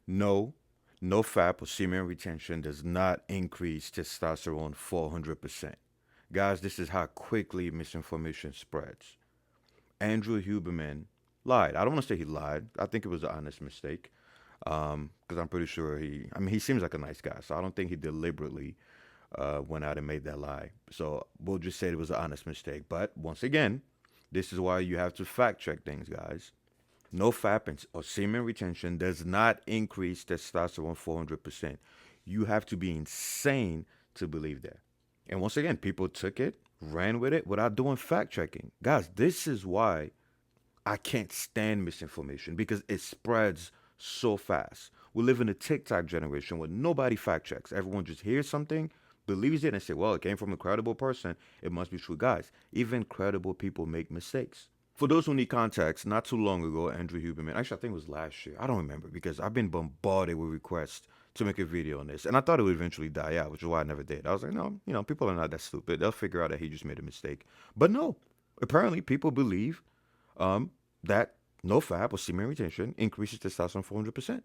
No, Nofap or semen retention does not increase testosterone 400%. Guys, this is how quickly misinformation spreads. Andrew Huberman lied. I don't want to say he lied. I think it was an honest mistake. Because I'm pretty sure he seems like a nice guy. So I don't think he deliberately went out and made that lie. So we'll just say it was an honest mistake. But once again, this is why you have to fact check things, guys. No fap or semen retention does not increase testosterone 400%. You have to be insane to believe that. And once again, people took it, ran with it without doing fact checking. Guys, this is why I can't stand misinformation because it spreads so fast. We live in a TikTok generation where nobody fact checks. Everyone just hears something, believes it, and say, well, it came from a credible person. It must be true. Guys, even credible people make mistakes. For those who need context, not too long ago, Andrew Huberman, actually, I think it was last year. I don't remember because I've been bombarded with requests to make a video on this. And I thought it would eventually die out, which is why I never did. I was like, no, people are not that stupid. They'll figure out that he just made a mistake. But no, apparently people believe that no fap or semen retention increases testosterone 400%.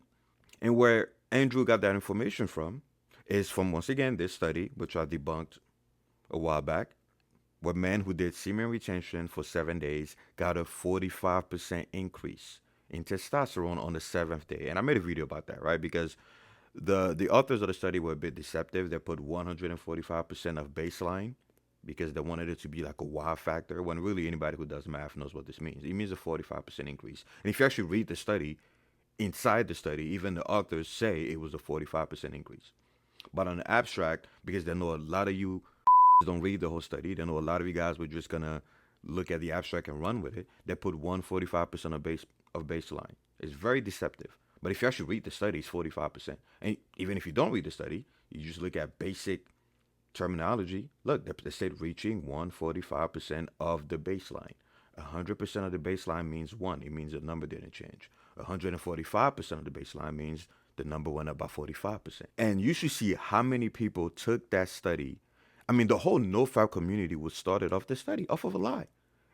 And where Andrew got that information from is from, once again, this study, which I debunked a while back, where men who did semen retention for 7 days got a 45% increase in testosterone on the seventh day. And I made a video about that, right? Because the authors of the study were a bit deceptive. They put 145% of baseline because they wanted it to be like a wow factor, when really anybody who does math knows what this means. It means a 45% increase. And if you actually read the study, inside the study, even the authors say it was a 45% increase. But on the abstract, because they know a lot of you don't read the whole study, they know a lot of you guys were just gonna look at the abstract and run with it. They put 145% of baseline. It's very deceptive. But if you actually read the study, it's 45%. And even if you don't read the study, you just look at basic terminology. Look, they said reaching 145% of the baseline. 100% of the baseline means 1. It means the number didn't change. 145% of the baseline means the number went up by 45%. And you should see how many people took that study. I mean, the whole NoFap community was started off the study, off of a lie.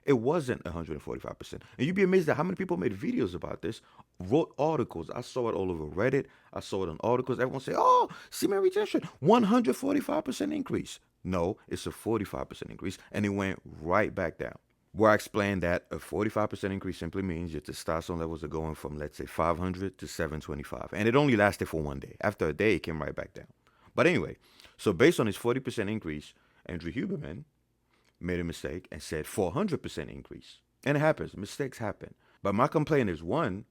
It wasn't 145%. And you'd be amazed at how many people made videos about this, wrote articles. I saw it all over Reddit. I saw it in articles. Everyone say, oh, semen retention, 145% increase. No, it's a 45% increase. And it went right back down. Where I explained that a 45% increase simply means your testosterone levels are going from, let's say, 500 to 725. And it only lasted for 1 day. After a day, it came right back down. But anyway, so based on his 40% increase, Andrew Huberman made a mistake and said 400% increase. And it happens. Mistakes happen. But my complaint is, one,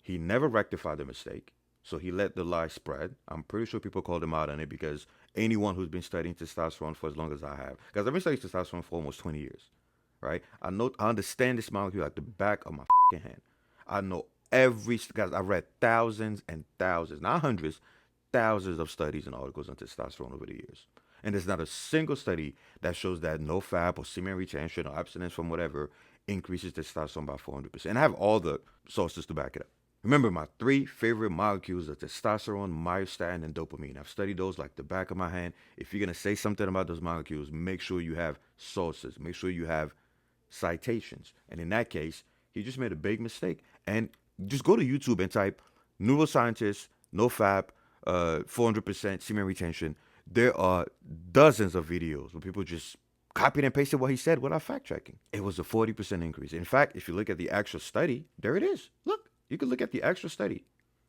he never rectified the mistake. So he let the lie spread. I'm pretty sure people called him out on it because anyone who's been studying testosterone for as long as I have, because I've been studying testosterone for almost 20 years, right? I understand this molecule like the back of my hand. I know guys, I've read thousands and thousands, not hundreds, thousands of studies and articles on testosterone over the years. And there's not a single study that shows that no fap or semen retention or abstinence from whatever increases testosterone by 400%. And I have all the sources to back it up. Remember, my 3 favorite molecules are testosterone, myostatin, and dopamine. I've studied those like the back of my hand. If you're going to say something about those molecules, make sure you have sources. Make sure you have citations. And in that case, he just made a big mistake. And just go to YouTube and type neuroscientist, no fap, 400% semen retention. There are dozens of videos where people just copied and pasted what he said without fact checking. It was a 40% increase. In fact, if you look at the actual study, there it is. Look, you could look at the actual study.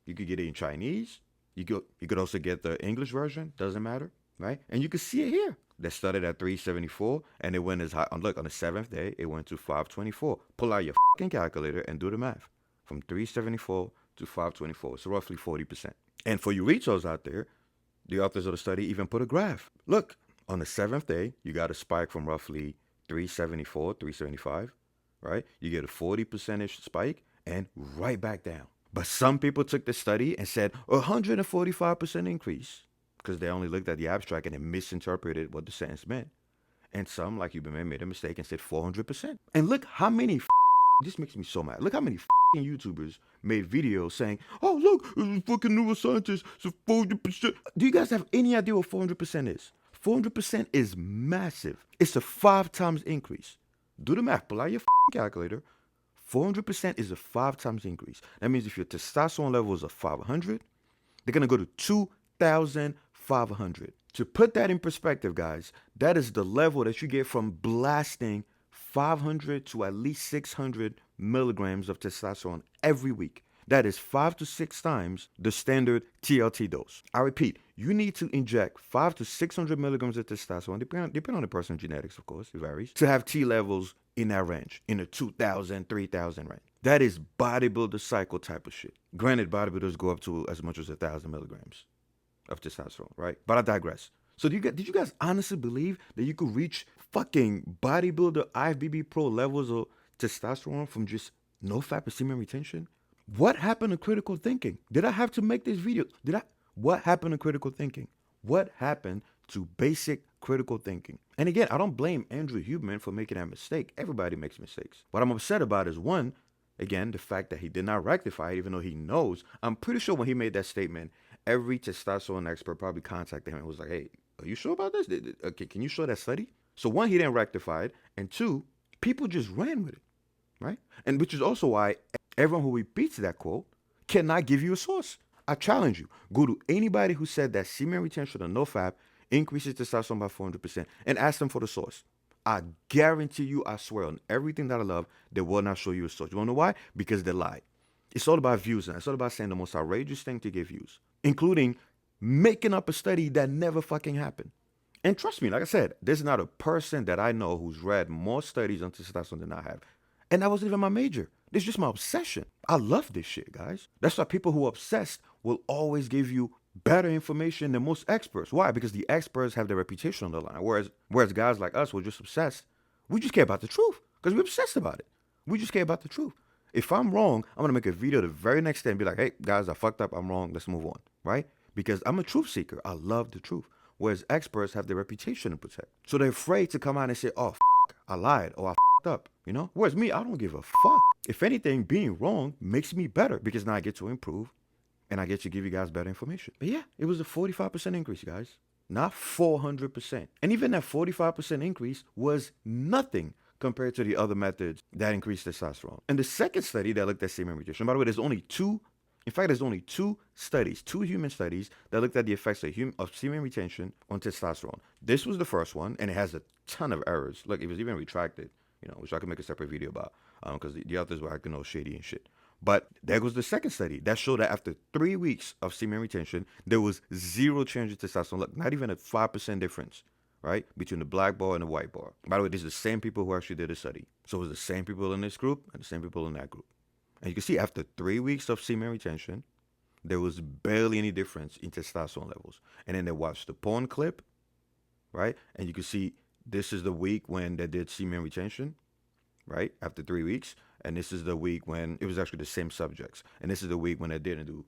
You could get it in Chinese. You could also get the English version. Doesn't matter, right? And you can see it here. They started at 374 and it went as high. Look, on the 7th day, it went to 524. Pull out your fucking calculator and do the math. From 374 to 524. It's roughly 40%. And for you retards out there, the authors of the study even put a graph. Look, on the 7th day, you got a spike from roughly 374, 375, right? You get a 40% spike and right back down. But some people took the study and said 145% increase because they only looked at the abstract and they misinterpreted what the sentence meant. And some, like Huberman, made a mistake and said 400%. And look how many this makes me so mad. Look how many YouTubers made videos saying, oh, look, fucking neuroscientists, so 400%. Do you guys have any idea what 400% is? 400% is massive. It's a 5 times increase. Do the math. Pull out your calculator. 400% is a 5 times increase. That means if your testosterone levels are 500 They're going to go to 2,500. To put that in perspective, guys, that is the level that you get from blasting 500 to at least 600 milligrams of testosterone every week. That is 5 to 6 times the standard TLT dose. I repeat, you need to inject 5 to 600 milligrams of testosterone, depending on the person's genetics, of course, it varies, to have T levels in that range, in the 2,000, 3,000 range. That is bodybuilder cycle type of shit. Granted, bodybuilders go up to as much as 1,000 milligrams of testosterone, right? But I digress. So did you guys honestly believe that you could reach fucking bodybuilder IFBB pro levels of testosterone from just Nofap semen retention? What happened to critical thinking? Did I have to make this video? What happened to critical thinking? What happened to basic critical thinking? And again, I don't blame Andrew Huberman for making that mistake. Everybody makes mistakes. What I'm upset about is, one, again, the fact that he did not rectify it, even though he knows. I'm pretty sure when he made that statement, every testosterone expert probably contacted him and was like, hey, are you sure about this? Okay, can you show that study? So one, he didn't rectify it. And two, people just ran with it, right? And which is also why everyone who repeats that quote cannot give you a source. I challenge you. Go to anybody who said that semen retention or Nofap increases testosterone by 400% and ask them for the source. I guarantee you, I swear on everything that I love, they will not show you a source. You want to know why? Because they lie. It's all about views, and it's all about saying the most outrageous thing to get views, including making up a study that never fucking happened. And trust me, like I said, there's not a person that I know who's read more studies on testosterone than I have. And that wasn't even my major. This is just my obsession. I love this shit, guys. That's why people who are obsessed will always give you better information than most experts. Why? Because the experts have their reputation on the line. Whereas guys like us who are just obsessed, we just care about the truth because we're obsessed about it. We just care about the truth. If I'm wrong, I'm going to make a video the very next day and be like, hey, guys, I fucked up. I'm wrong. Let's move on, right? Because I'm a truth seeker. I love the truth. Whereas experts have their reputation to protect. So they're afraid to come out and say, oh, I lied or I fucked up, you know? Whereas me, I don't give a fuck. If anything, being wrong makes me better because now I get to improve and I get to give you guys better information. But yeah, it was a 45% increase, guys. Not 400%. And even that 45% increase was nothing compared to the other methods that increased testosterone. And the second study that looked at semen retention, by the way, there's only two studies, two human studies that looked at the effects of semen retention on testosterone. This was the first one, and it has a ton of errors. Look, it was even retracted, which I could make a separate video about, because the others were acting all shady and shit. But there goes the second study that showed that after 3 weeks of semen retention, there was zero change in testosterone. Look, not even a 5% difference, right, between the black bar and the white bar. By the way, these are the same people who actually did the study. So it was the same people in this group and the same people in that group. And you can see after 3 weeks of semen retention, there was barely any difference in testosterone levels. And then they watched the porn clip, right? And you can see this is the week when they did semen retention, right? After 3 weeks. And this is the week when it was actually the same subjects. And this is the week when they didn't do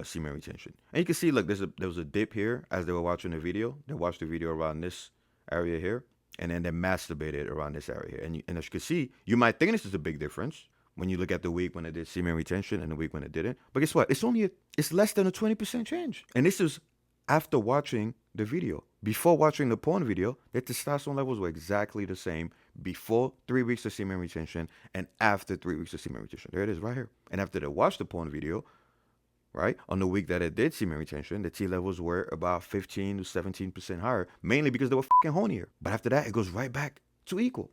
semen retention. And you can see, look, there was a dip here as they were watching the video. They watched the video around this area here. And then they masturbated around this area here. And as you can see, you might think this is a big difference when you look at the week when they did semen retention and the week when it didn't. But guess what? It's less than a 20% change. And this is after watching the video. Before watching the porn video, their testosterone levels were exactly the same before 3 weeks of semen retention and after 3 weeks of semen retention. There it is right here. And after they watched the porn video, right, on the week that it did semen retention, the T levels were about 15 to 17% higher, mainly because they were fucking hornier. But after that, it goes right back to equal.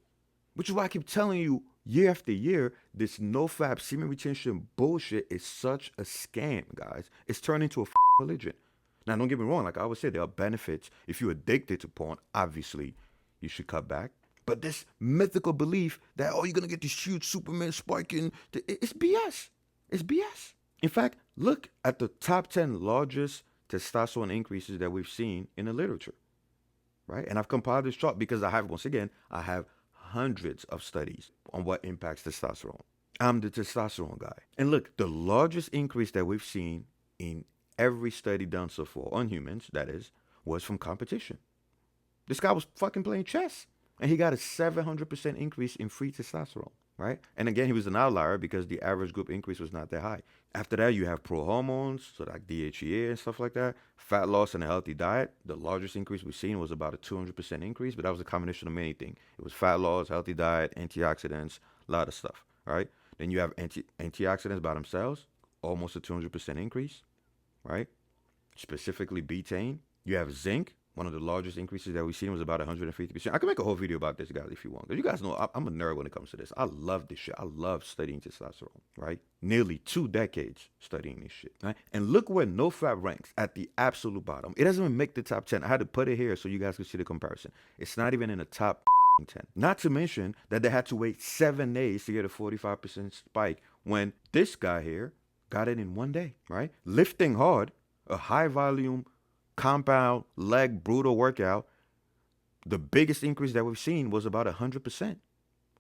Which is why I keep telling you, year after year, this Nofap semen retention bullshit is such a scam, guys. It's turned into a religion. Now, don't get me wrong. Like I always say, there are benefits. If you're addicted to porn, obviously, you should cut back. But this mythical belief that, oh, you're going to get this huge Superman spiking, it's BS. It's BS. In fact, look at the top 10 largest testosterone increases that we've seen in the literature, right? And I've compiled this chart because I have hundreds of studies on what impacts testosterone. I'm the testosterone guy. And look, the largest increase that we've seen in every study done so far, on humans, that is, was from competition. This guy was fucking playing chess, and he got a 700% increase in free testosterone, right? And again, he was an outlier because the average group increase was not that high. After that, you have pro-hormones, so like DHEA and stuff like that, fat loss and a healthy diet. The largest increase we've seen was about a 200% increase, but that was a combination of many things. It was fat loss, healthy diet, antioxidants, a lot of stuff, right? Then you have antioxidants by themselves, almost a 200% increase, right? specifically betaine. You have zinc. One of the largest increases that we've seen was about 150%. I can make a whole video about this, guys, if you want. Because you guys know I'm a nerd when it comes to this. I love this shit. I love studying testosterone, right? Nearly 2 decades studying this shit, right? And look where NoFap ranks at the absolute bottom. It doesn't even make the top 10. I had to put it here so you guys can see the comparison. It's not even in the top 10. Not to mention that they had to wait 7 days to get a 45% spike when this guy here got it in 1 day, right? Lifting hard, a high volume, compound, leg, brutal workout, the biggest increase that we've seen was about 100%,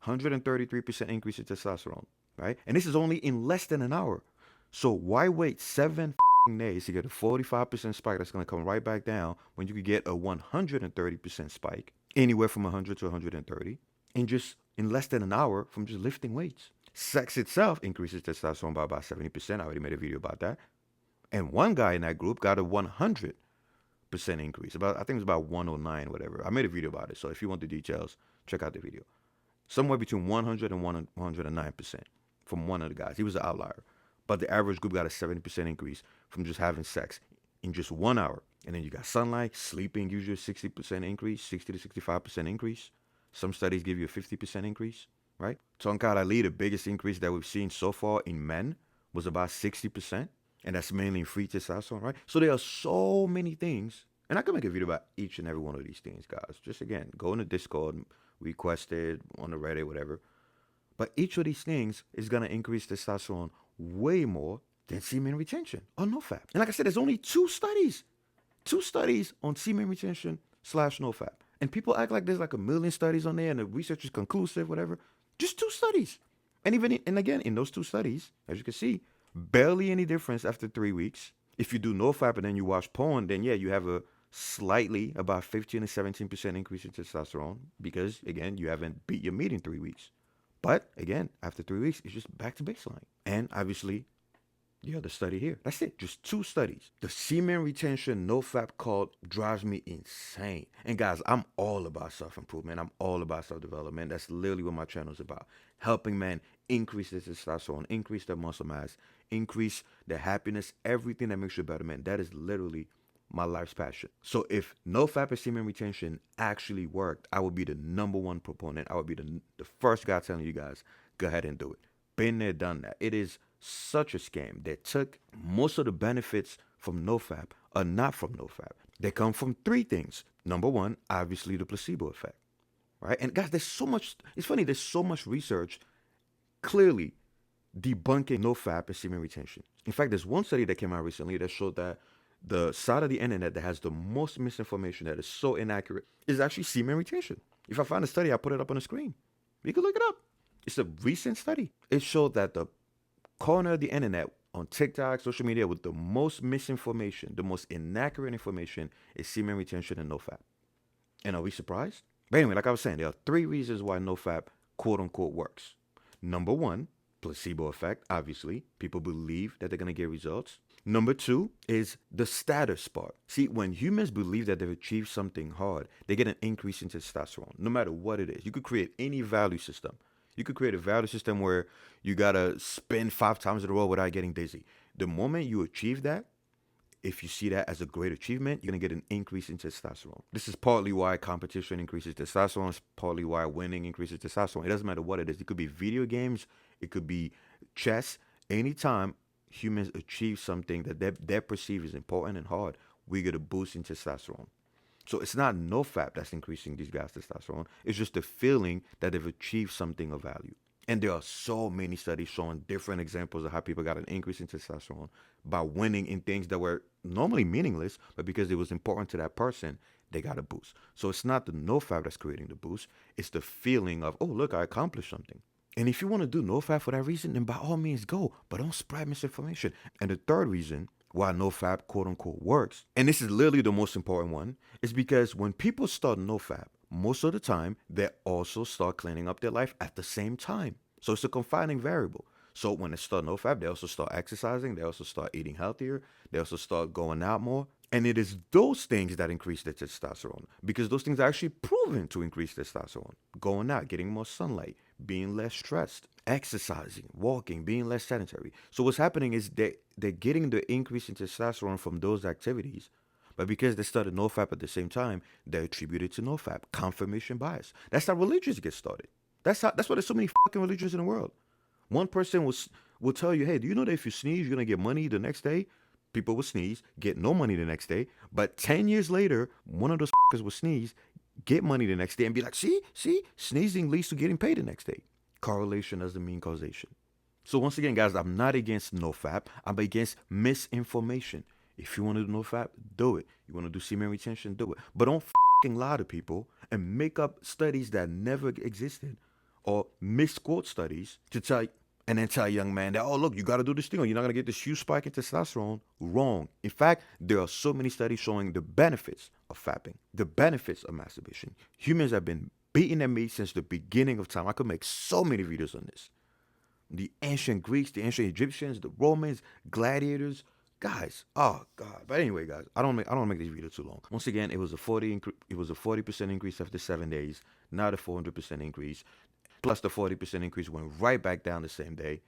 133% increase in testosterone, right? And this is only in less than an hour. So why wait 7 days to get a 45% spike that's going to come right back down when you could get a 130% spike, anywhere from 100 to 130, in less than an hour from just lifting weights? Sex itself increases testosterone by about 70%. I already made a video about that. And one guy in that group got a 100% increase. I think it was about 109, whatever. I made a video about it. So if you want the details, check out the video. Somewhere between 100 and 109% from one of the guys. He was an outlier. But the average group got a 70% increase from just having sex in just 1 hour. And then you got sunlight, sleeping, usually a 60% increase, 60 to 65% increase. Some studies give you a 50% increase, right? Tonkat Ali, the biggest increase that we've seen so far in men was about 60%. And that's mainly in free testosterone, right? So there are so many things. And I can make a video about each and every one of these things, guys. Just again, go in the Discord, request it on the Reddit, whatever. But each of these things is going to increase testosterone way more than semen retention or NoFap. And like I said, there's only 2 studies. 2 studies on semen retention / NoFap. And people act like there's like a million studies on there and the research is conclusive, whatever. Just 2 studies. And again, in those 2 studies, as you can see, barely any difference after 3 weeks. If you do NoFap and then you watch porn, then yeah, you have a slightly about 15 to 17% increase in testosterone because, again, you haven't beat your meat in 3 weeks. But again, after 3 weeks, it's just back to baseline. And obviously, the other study here. That's it. Just 2 studies. The semen retention NoFap cult drives me insane. And guys, I'm all about self-improvement. I'm all about self-development. That's literally what my channel is about. Helping men increase their testosterone, increase their muscle mass, increase their happiness, everything that makes you a better man. That is literally my life's passion. So if NoFap and semen retention actually worked, I would be the #1 proponent. I would be the first guy telling you guys, go ahead and do it. Been there, done that. It is such a scam that took most of the benefits from NoFap are not from NoFap. They come from 3 things. Number 1, obviously the placebo effect, right? And guys, there's so much, it's funny, there's so much research clearly debunking NoFap and semen retention. In fact, there's one study that came out recently that showed that the side of the internet that has the most misinformation, that is so inaccurate, is actually semen retention. If I find a study, I'll put it up on the screen. You can look it up. It's a recent study. It showed that the corner of the internet on TikTok, social media, with the most misinformation, the most inaccurate information is semen retention and NoFap. And are we surprised? But anyway, like I was saying, there are 3 reasons why NoFap, quote unquote, works. Number 1, placebo effect. Obviously, people believe that they're going to get results. Number 2 is the status part. See, when humans believe that they've achieved something hard, they get an increase in testosterone, no matter what it is. You could create any value system. You could create a value system where you got to spin 5 times in a row without getting dizzy. The moment you achieve that, if you see that as a great achievement, you're going to get an increase in testosterone. This is partly why competition increases testosterone. It's partly why winning increases testosterone. It doesn't matter what it is. It could be video games. It could be chess. Anytime humans achieve something that they perceive as important and hard, we get a boost in testosterone. So it's not NoFap that's increasing these guys' testosterone. It's just the feeling that they've achieved something of value. And there are so many studies showing different examples of how people got an increase in testosterone by winning in things that were normally meaningless, but because it was important to that person, they got a boost. So it's not the NoFap that's creating the boost. It's the feeling of, oh, look, I accomplished something. And if you want to do NoFap for that reason, then by all means go, but don't spread misinformation. And the third reason why NoFap, quote unquote, works, and this is literally the most important one, is because when people start NoFap, most of the time, they also start cleaning up their life at the same time. So it's a confining variable. So when they start NoFap, they also start exercising, they also start eating healthier, they also start going out more. And it is those things that increase their testosterone, because those things are actually proven to increase testosterone. Going out, getting more sunlight, being less stressed, exercising, walking, being less sedentary. So what's happening is they're getting the increase in testosterone from those activities, but because they started NoFap at the same time, they attribute it to NoFap. Confirmation bias. That's how religions get started. That's why there's so many fucking religions in the world. One person will tell you, hey, do you know that if you sneeze, you're gonna get money the next day? People will sneeze, get no money the next day. But 10 years later, one of those fuckers will sneeze, get money the next day, and be like, see, sneezing leads to getting paid the next day. Correlation doesn't mean causation. So once again, guys, I'm not against NoFap. I'm against misinformation. If you want to do NoFap, do it. You want to do semen retention, do it. But don't fucking lie to people and make up studies that never existed or misquote studies to tell and then tell a young man that, oh, look, you got to do this thing or you're not going to get this huge spike in testosterone. Wrong. In fact, there are so many studies showing the benefits of fapping, the benefits of masturbation. Humans have been beating their meat since the beginning of time. I could make so many videos on this. The ancient Greeks, the ancient Egyptians, the Romans, gladiators, guys. Oh God! But anyway, guys, I don't make this video too long. Once again, it was a 40% increase after 7 days. Not a 400% increase. Plus the 40% increase went right back down the same day.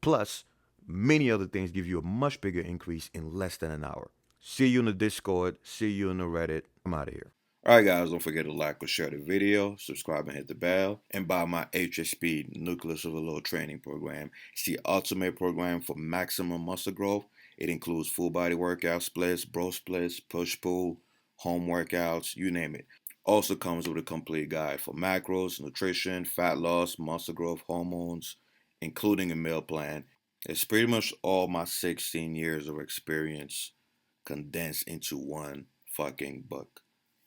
Plus, many other things give you a much bigger increase in less than an hour. See you in the Discord. See you in the Reddit. I'm out of here. Alright guys, don't forget to like or share the video, subscribe and hit the bell, and buy my HSP Nucleus Overload Training Program. It's the ultimate program for maximum muscle growth. It includes full body workout splits, bro splits, push-pull, home workouts, you name it. Also comes with a complete guide for macros, nutrition, fat loss, muscle growth, hormones, including a meal plan. It's pretty much all my 16 years of experience condensed into one fucking book.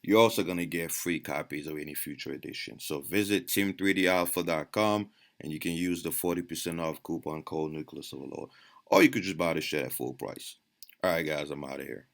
You're also going to get free copies of any future edition. So visit team3dalpha.com and you can use the 40% off coupon code Nucleus Overload. Or you could just buy the shit at full price. Alright guys, I'm out of here.